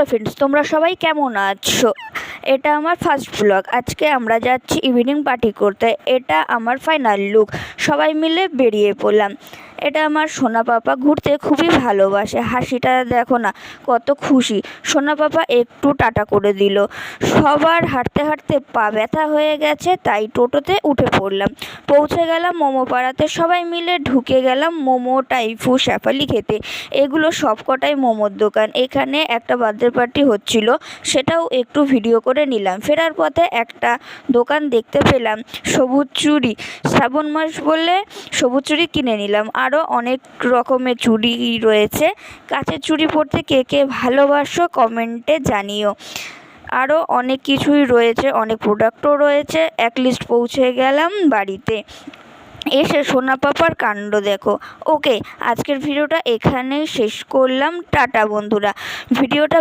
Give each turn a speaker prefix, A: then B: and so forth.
A: Hello friends, তোমরা সবাই কেমন আছো? এটা আমার ফার্স্ট ব্লগ। আজকে আমরা যাচ্ছি ইভিনিং পার্টি করতে। এটা আমার ফাইনাল লুক। সবাই মিলে বেরিয়ে পড়লাম। এটা আমার সোনা পাপা ঘুরতে খুবই ভালোবাসে। হাসিটা দেখো না, কত খুশি। সোনা পাপা একটু টাটা করে দিল। সবার হাঁটতে হাঁটতে পা ব্যথা হয়ে গেছে, তাই টোটোতে উঠে পড়লাম। পৌঁছে গেলাম মোমো পাড়াতে। সবাই মিলে ঢুকে গেলাম মোমো, টাইফু, শেফালি খেতে। এগুলো সবকটাই মোমোর দোকান। এখানে একটা বার্থডে পার্টি হচ্ছিল, সেটাও একটু ভিডিও করে নিলাম। ফেরার পথে একটা দোকান দেখতে পেলাম সবুজ চুড়ি। শ্রাবণ মাস বলে সবুজ চুড়ি কিনে নিলাম। আরও অনেক রকমের চুড়ি রয়েছে। কাচের চুড়ি পরতে কে কে ভালোবাসো কমেন্টে জানিও। আরও অনেক কিছুই রয়েছে, অনেক প্রোডাক্টও রয়েছে। এক লিস্ট পৌঁছে গেলাম বাড়িতে। এসে সোনা পাপার কাণ্ড দেখো। ওকে, আজকের ভিডিওটা এখানেই শেষ করলাম। টাটা বন্ধুরা। ভিডিওটা